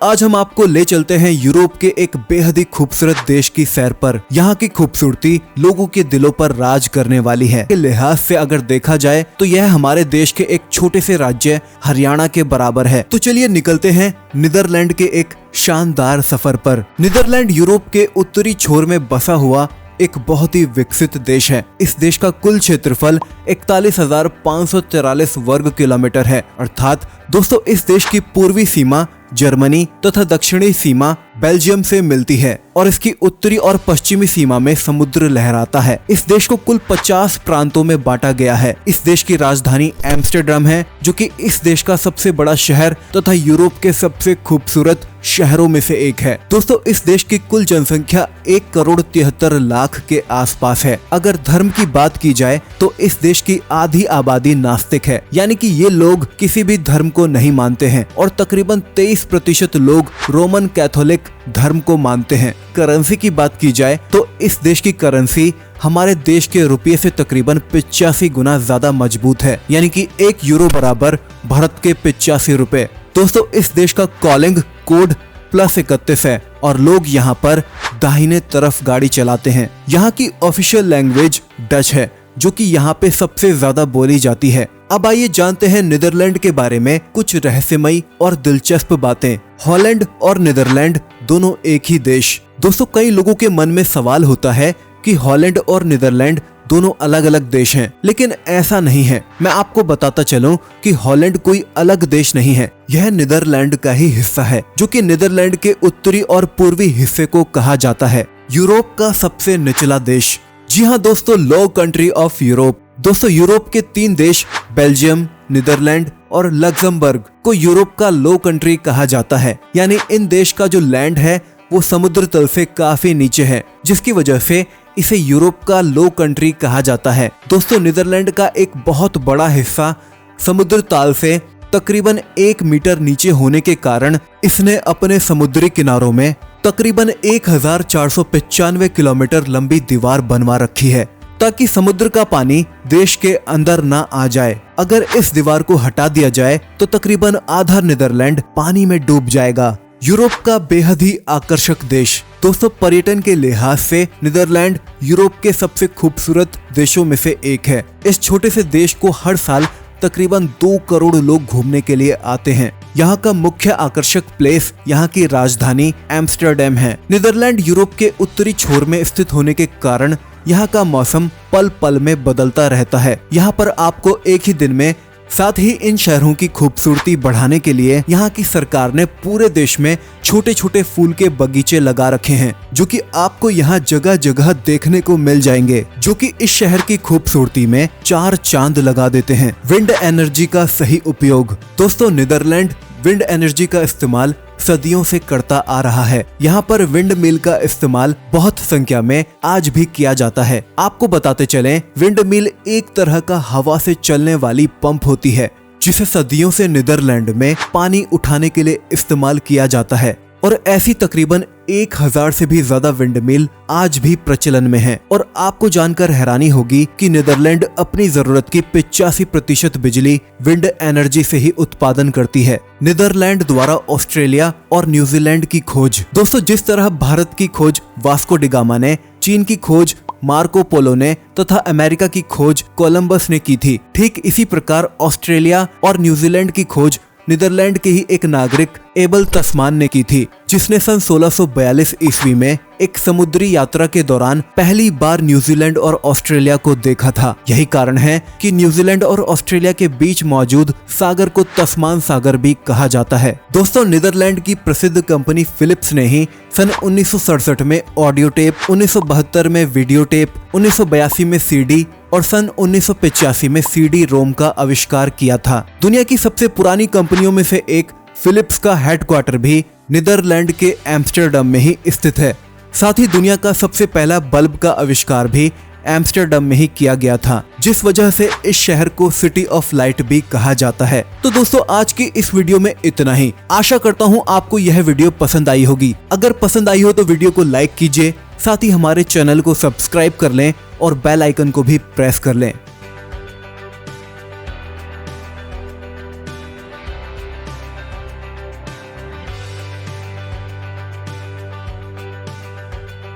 आज हम आपको ले चलते हैं यूरोप के एक बेहद ही खूबसूरत देश की सैर पर। यहाँ की खूबसूरती लोगों के दिलों पर राज करने वाली है। के लिहाज से अगर देखा जाए तो यह हमारे देश के एक छोटे से राज्य हरियाणा के बराबर है। तो चलिए निकलते हैं नीदरलैंड के एक शानदार सफर पर। नीदरलैंड यूरोप के उत्तरी छोर में बसा हुआ एक बहुत ही विकसित देश है। इस देश का कुल क्षेत्रफल 41,543 वर्ग किलोमीटर है। अर्थात दोस्तों इस देश की पूर्वी सीमा जर्मनी तथा दक्षिणी सीमा बेल्जियम से मिलती है और इसकी उत्तरी और पश्चिमी सीमा में समुद्र लहराता है। इस देश को कुल 50 प्रांतों में बांटा गया है। इस देश की राजधानी एम्स्टर्डम है, जो कि इस देश का सबसे बड़ा शहर तथा यूरोप के सबसे खूबसूरत शहरों में से एक है। दोस्तों इस देश की कुल जनसंख्या 1,73,00,000 के आसपास है। अगर धर्म की बात की जाए तो इस देश की आधी आबादी नास्तिक है, यानी कि ये लोग किसी भी धर्म को नहीं मानते हैं और तकरीबन 23% लोग रोमन कैथोलिक धर्म को मानते हैं। करेंसी की बात की जाए तो इस देश की करेंसी हमारे देश के रुपये से तकरीबन 85 गुना ज्यादा मजबूत है, यानी कि 1 यूरो बराबर भारत के 85 रुपए। दोस्तों इस देश का कॉलिंग कोड +31 है और लोग यहाँ पर दाहिने तरफ गाड़ी चलाते हैं। यहाँ की ऑफिशियल लैंग्वेज डच है, जो कि यहाँ पे सबसे ज्यादा बोली जाती है। अब आइए जानते हैं नीदरलैंड के बारे में कुछ रहस्यमयी और दिलचस्प बातें। हॉलैंड और नीदरलैंड दोनों एक ही देश। दोस्तों कई लोगों के मन में सवाल होता है कि हॉलैंड और नीदरलैंड दोनों अलग अलग देश हैं, लेकिन ऐसा नहीं है। मैं आपको बताता चलूं कि हॉलैंड कोई अलग देश नहीं है, यह नीदरलैंड का ही हिस्सा है, जो कि नीदरलैंड के उत्तरी और पूर्वी हिस्से को कहा जाता है। यूरोप का सबसे निचला देश। जी हाँ दोस्तों, लो कंट्री ऑफ यूरोप। दोस्तों यूरोप के 3 देश बेल्जियम, नीदरलैंड और लग्जमबर्ग को यूरोप का लो कंट्री कहा जाता है। यानी इन देश का जो लैंड है वो समुद्र तल से काफी नीचे है, जिसकी वजह से इसे यूरोप का लो कंट्री कहा जाता है। दोस्तों नीदरलैंड का एक बहुत बड़ा हिस्सा समुद्र ताल से तकरीबन 1 मीटर नीचे होने के कारण इसने अपने समुद्री किनारों में तकरीबन 1495 किलोमीटर लंबी दीवार बनवा रखी है, ताकि समुद्र का पानी देश के अंदर ना आ जाए। अगर इस दीवार को हटा दिया जाए तो तकरीबन आधा नीदरलैंड पानी में डूब जाएगा। यूरोप का बेहद ही आकर्षक देश। दोस्तों पर्यटन के लिहाज से नीदरलैंड यूरोप के सबसे खूबसूरत देशों में से एक है। इस छोटे से देश को हर साल तकरीबन 2 करोड़ लोग घूमने के लिए आते हैं। यहाँ का मुख्य आकर्षक प्लेस यहाँ की राजधानी एम्स्टर्डम है। नीदरलैंड यूरोप के उत्तरी छोर में स्थित होने के कारण यहाँ का मौसम पल पल में बदलता रहता है। यहाँ पर आपको एक ही दिन में, साथ ही इन शहरों की खूबसूरती बढ़ाने के लिए यहाँ की सरकार ने पूरे देश में छोटे छोटे फूल के बगीचे लगा रखे हैं, जो कि आपको यहाँ जगह जगह देखने को मिल जाएंगे, जो कि इस शहर की खूबसूरती में 4 चांद लगा देते हैं। विंड एनर्जी का सही उपयोग। दोस्तों नीदरलैंड विंड एनर्जी का इस्तेमाल सदियों से करता आ रहा है। यहाँ पर विंड मिल का इस्तेमाल बहुत संख्या में आज भी किया जाता है। आपको बताते चलें, विंड मिल एक तरह का हवा से चलने वाली पंप होती है, जिसे सदियों से नीदरलैंड में पानी उठाने के लिए इस्तेमाल किया जाता है और ऐसी तकरीबन 1000 से भी ज्यादा विंड मिल आज भी प्रचलन में है। और आपको जानकर हैरानी होगी कि नीदरलैंड अपनी जरूरत की 85% बिजली विंड एनर्जी से ही उत्पादन करती है। नीदरलैंड द्वारा ऑस्ट्रेलिया और न्यूजीलैंड की खोज। दोस्तों जिस तरह भारत की खोज वास्को डी गामा ने, चीन की खोज मार्को पोलो ने तथा अमेरिका की खोज कोलंबस ने की थी, ठीक इसी प्रकार ऑस्ट्रेलिया और न्यूजीलैंड की खोज नीदरलैंड के ही एक नागरिक एबल तस्मान ने की थी, जिसने सन 1642 ईस्वी में एक समुद्री यात्रा के दौरान पहली बार न्यूजीलैंड और ऑस्ट्रेलिया को देखा था। यही कारण है कि न्यूजीलैंड और ऑस्ट्रेलिया के बीच मौजूद सागर को तस्मान सागर भी कहा जाता है। दोस्तों नीदरलैंड की प्रसिद्ध कंपनी फिलिप्स ने ही सन 1967 में ऑडियो टेप, 1972 में वीडियो टेप, 1982 में सीडी और सन 1985 में सीडी रोम का आविष्कार किया था। दुनिया की सबसे पुरानी कंपनियों में से एक फिलिप्स का हेडक्वार्टर भी नीदरलैंड के एम्स्टर्डम में ही स्थित है। साथ ही दुनिया का सबसे पहला बल्ब का आविष्कार भी एम्स्टर्डम में ही किया गया था, जिस वजह से इस शहर को सिटी ऑफ लाइट भी कहा जाता है। तो दोस्तों आज की इस वीडियो में इतना ही। आशा करता हूँ आपको यह वीडियो पसंद आई होगी। अगर पसंद आई हो तो वीडियो को लाइक कीजिए, साथ ही हमारे चैनल को सब्सक्राइब कर लें और बेल आइकन को भी प्रेस कर लें।